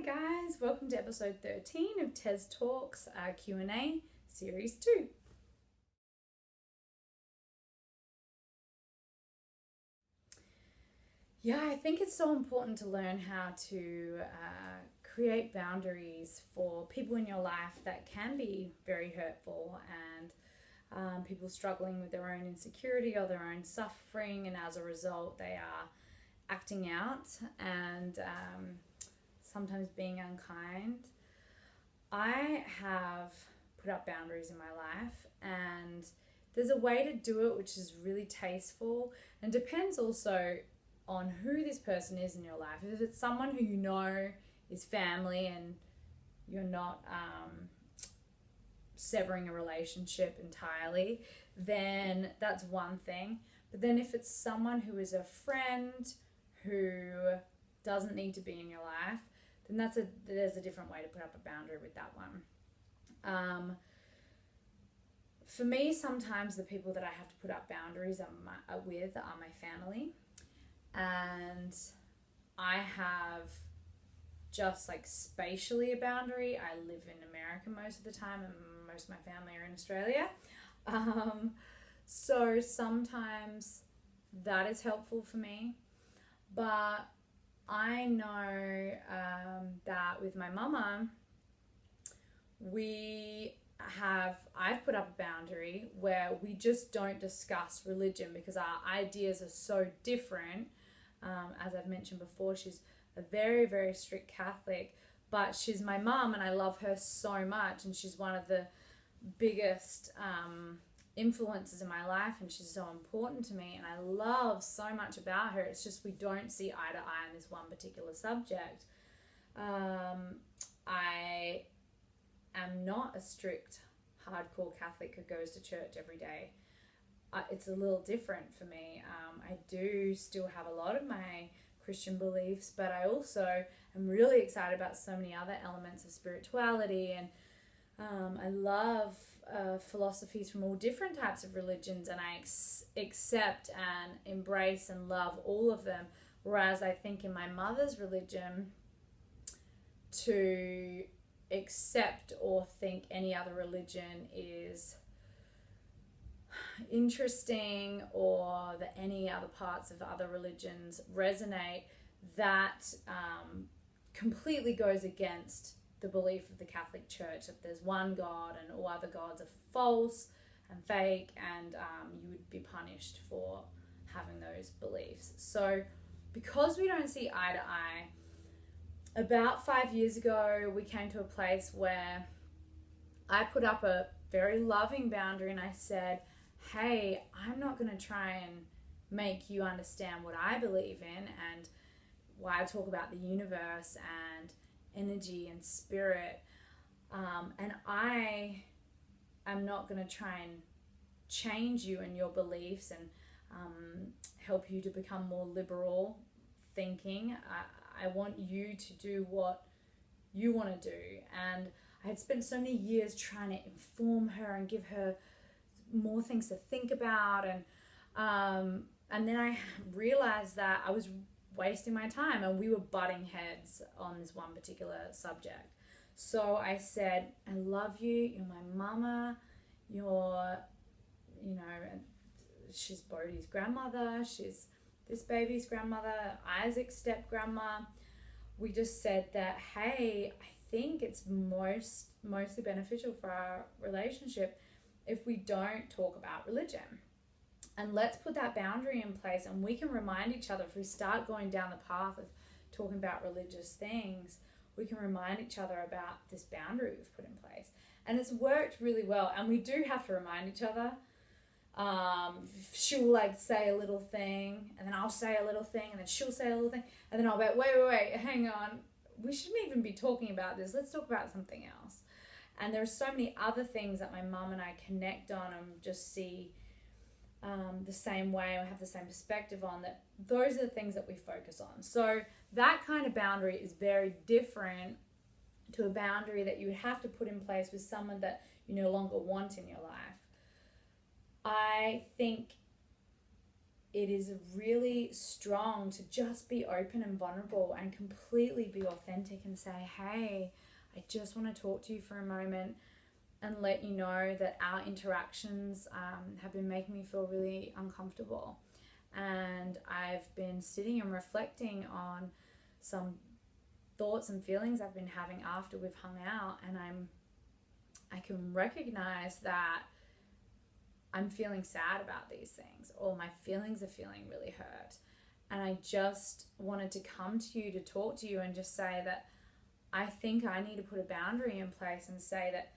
guys, welcome to episode 13 of Tez Talks, Q&A series 2. Yeah, I think it's so important to learn how to create boundaries for people in your life that can be very hurtful and people struggling with their own insecurity or their own suffering, and as a result they are acting out and sometimes being unkind. I have put up boundaries in my life, and there's a way to do it which is really tasteful, and depends also on who this person is in your life. If it's someone who you know is family and you're not severing a relationship entirely, then that's one thing. But then if it's someone who is a friend who doesn't need to be in your life, then there's a different way to put up a boundary with that one. For me, sometimes the people that I have to put up boundaries with are my family, and I have just like spatially a boundary. I live in America most of the time, and most of my family are in Australia. So sometimes that is helpful for me, but I know that with my mama, I've put up a boundary where we just don't discuss religion because our ideas are so different. As I've mentioned before, she's a very, very strict Catholic, but she's my mum and I love her so much, and she's one of the biggest influences in my life, and she's so important to me and I love so much about her. It's just we don't see eye to eye on this one particular subject. I am not a strict hardcore Catholic who goes to church every day. It's a little different for me. I do still have a lot of my Christian beliefs, but I also am really excited about so many other elements of spirituality, and I love philosophies from all different types of religions, and I accept and embrace and love all of them. Whereas I think in my mother's religion, to accept or think any other religion is interesting, or that any other parts of other religions resonate, that completely goes against the belief of the Catholic Church that there's one God and all other gods are false and fake, and you would be punished for having those beliefs. So because we don't see eye to eye, about 5 years ago we came to a place where I put up a very loving boundary, and I said, hey, I'm not going to try and make you understand what I believe in and why I talk about the universe and energy and spirit, and I am not going to try and change you and your beliefs and help you to become more liberal thinking. I want you to do what you want to do. And I had spent so many years trying to inform her and give her more things to think about, and then I realized that I was wasting my time and we were butting heads on this one particular subject. So I said, I love you, you're my mama, you're, she's Bodhi's grandmother, she's this baby's grandmother, Isaac's step-grandma. We just said that, hey, I think it's mostly beneficial for our relationship if we don't talk about religion. And let's put that boundary in place, and we can remind each other if we start going down the path of talking about religious things, we can remind each other about this boundary we've put in place. And it's worked really well, and we do have to remind each other. She'll say a little thing, and then I'll say a little thing, and then she'll say a little thing, and then I'll be like, wait, hang on, we shouldn't even be talking about this, let's talk about something else. And there are so many other things that my mum and I connect on and just see the same way, or have the same perspective on, that those are the things that we focus on. So that kind of boundary is very different to a boundary that you would have to put in place with someone that you no longer want in your life. I think it is really strong to just be open and vulnerable and completely be authentic and say, hey, I just want to talk to you for a moment and let you know that our interactions have been making me feel really uncomfortable. And I've been sitting and reflecting on some thoughts and feelings I've been having after we've hung out, and I can recognize that I'm feeling sad about these things, or my feelings are feeling really hurt. And I just wanted to come to you to talk to you and just say that I think I need to put a boundary in place and say that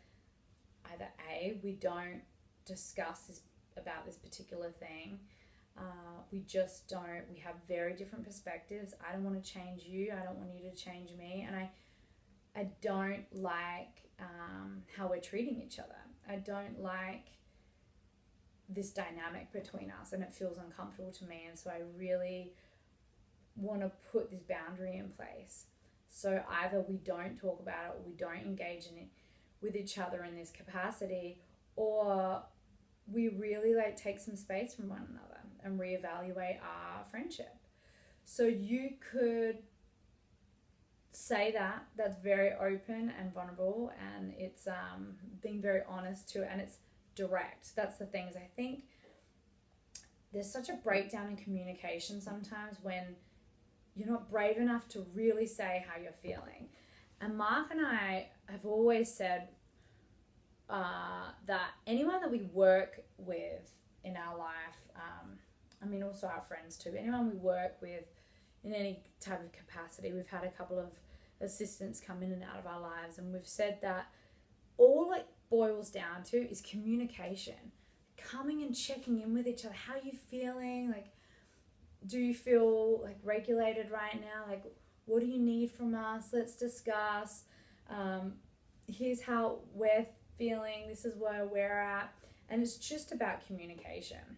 either A, we don't discuss about this particular thing. We just don't. We have very different perspectives. I don't want to change you. I don't want you to change me. And I don't like how we're treating each other. I don't like this dynamic between us, and it feels uncomfortable to me. And so I really want to put this boundary in place. So either we don't talk about it, or we don't engage in it with each other in this capacity, or we really like take some space from one another and reevaluate our friendship. So you could say that. That's very open and vulnerable, and it's being very honest to it, and it's direct. That's the thing, is I think there's such a breakdown in communication sometimes when you're not brave enough to really say how you're feeling. And Mark and I have always said that anyone that we work with in our life, also our friends too, anyone we work with in any type of capacity, we've had a couple of assistants come in and out of our lives, and we've said that all it boils down to is communication, coming and checking in with each other. How are you feeling? Like, do you feel like regulated right now? Like, what do you need from us? Let's discuss. Here's how we're feeling. This is where we're at. And it's just about communication.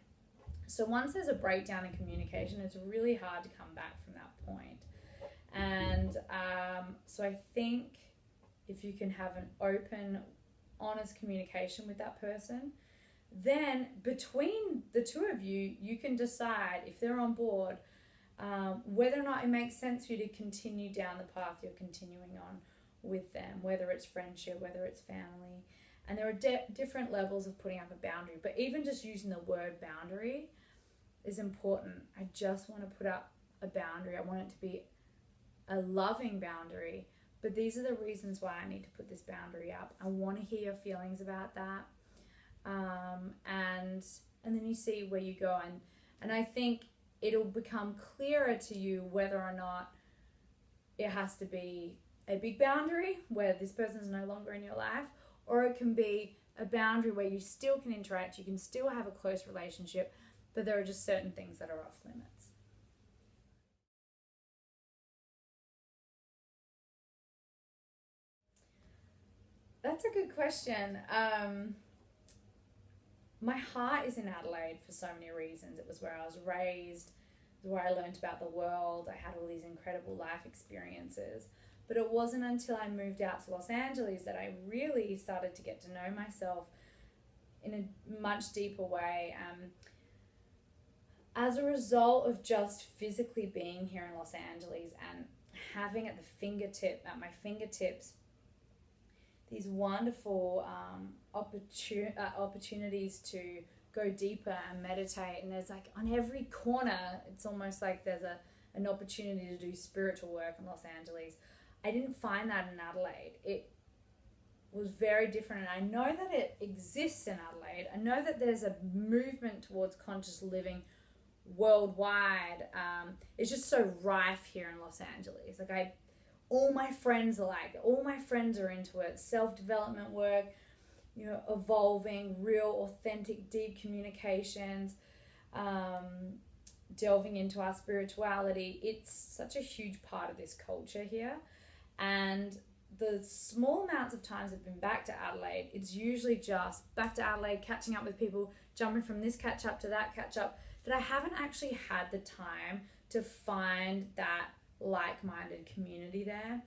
So once there's a breakdown in communication, it's really hard to come back from that point. And so I think if you can have an open, honest communication with that person, then between the two of you, you can decide, if they're on board, whether or not it makes sense for you to continue down the path you're continuing on with them, whether it's friendship, whether it's family. And there are different levels of putting up a boundary, but even just using the word boundary is important. I just want to put up a boundary. I want it to be a loving boundary, but these are the reasons why I need to put this boundary up. I want to hear your feelings about that. And then you see where you go, and I think it'll become clearer to you whether or not it has to be a big boundary where this person's no longer in your life, or it can be a boundary where you still can interact, you can still have a close relationship, but there are just certain things that are off limits. That's a good question. My heart is in Adelaide for so many reasons. It was where I was raised, it was where I learned about the world. I had all these incredible life experiences. But it wasn't until I moved out to Los Angeles that I really started to get to know myself in a much deeper way. As a result of just physically being here in Los Angeles and having at my fingertips, these wonderful opportunities to go deeper and meditate. And there's like on every corner, it's almost like there's an opportunity to do spiritual work in Los Angeles. I didn't find that in Adelaide. It was very different, and I know that it exists in Adelaide. I know that there's a movement towards conscious living worldwide. It's just so rife here in Los Angeles. All my friends are like, all my friends are into it. Self-development work, evolving, real, authentic, deep communications, delving into our spirituality. It's such a huge part of this culture here. And the small amounts of times I've been back to Adelaide, it's usually just back to Adelaide, catching up with people, jumping from this catch up to that catch up, that I haven't actually had the time to find that like-minded community there.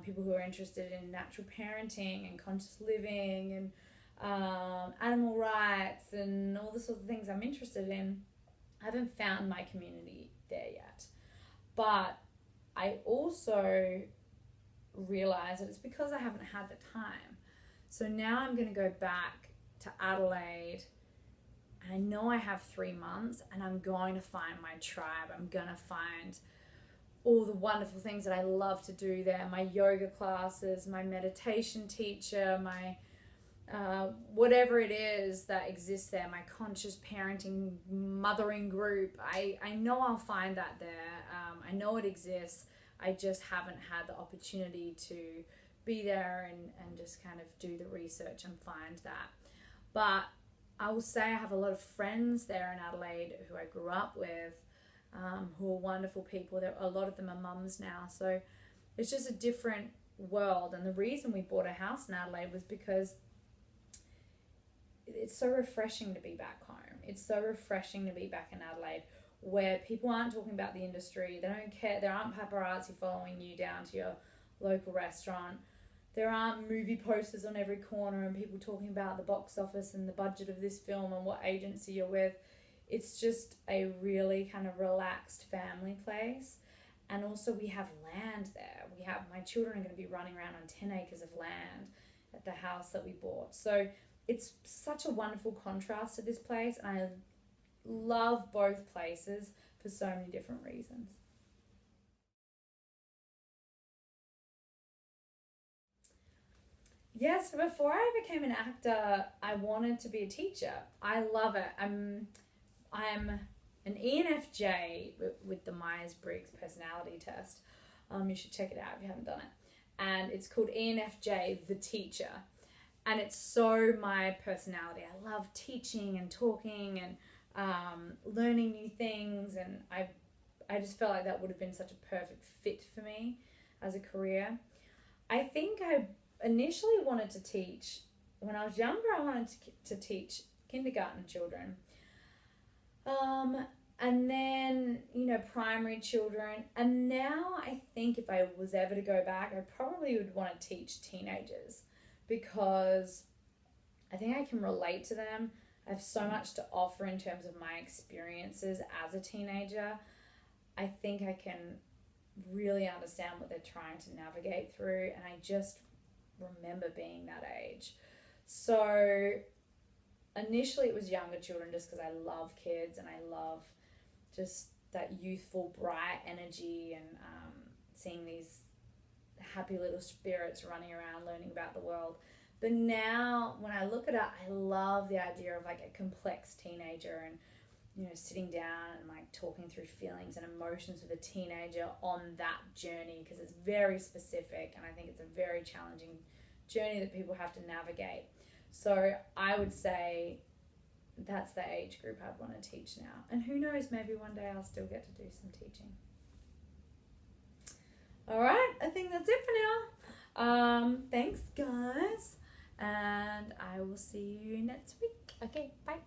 People who are interested in natural parenting and conscious living and animal rights and all the sorts of things I'm interested in. I haven't found my community there yet. But I also realize that it's because I haven't had the time. So now I'm going to go back to Adelaide, and I know I have 3 months, and I'm going to find my tribe. I'm going to find all the wonderful things that I love to do there, my yoga classes, my meditation teacher, my whatever it is that exists there, my conscious parenting mothering group. I know I'll find that there. I know it exists. I just haven't had the opportunity to be there and just kind of do the research and find that. But I will say I have a lot of friends there in Adelaide who I grew up with, who are wonderful people. A lot of them are mums now, so it's just a different world. And the reason we bought a house in Adelaide was because it's so refreshing to be back home. It's so refreshing to be back in Adelaide, where people aren't talking about the industry. They don't care. There aren't paparazzi following you down to your local restaurant. There aren't movie posters on every corner and people talking about the box office and the budget of this film and what agency you're with. It's just a really kind of relaxed family place. And also we have land there. My children are going to be running around on 10 acres of land at the house that we bought. So it's such a wonderful contrast to this place, and I love both places for so many different reasons. Yes, before I became an actor, I wanted to be a teacher. I love it. I'm an ENFJ with the Myers-Briggs personality test. You should check it out if you haven't done it. And it's called ENFJ, the teacher. And it's so my personality. I love teaching and talking and learning new things. And I just felt like that would have been such a perfect fit for me as a career. I think I initially wanted to teach, when I was younger, I wanted to teach kindergarten children. And then, primary children. And now I think if I was ever to go back, I probably would want to teach teenagers, because I think I can relate to them. I have so much to offer in terms of my experiences as a teenager. I think I can really understand what they're trying to navigate through, and I just remember being that age. So initially it was younger children, just because I love kids and I love just that youthful, bright energy, and seeing these happy little spirits running around learning about the world. But now when I look at it, I love the idea of like a complex teenager, and sitting down and like talking through feelings and emotions with a teenager on that journey, because it's very specific, and I think it's a very challenging journey that people have to navigate. So I would say that's the age group I'd want to teach now. And who knows, maybe one day I'll still get to do some teaching. All right, I think that's it for now. Thanks, guys. And I will see you next week. Okay, bye.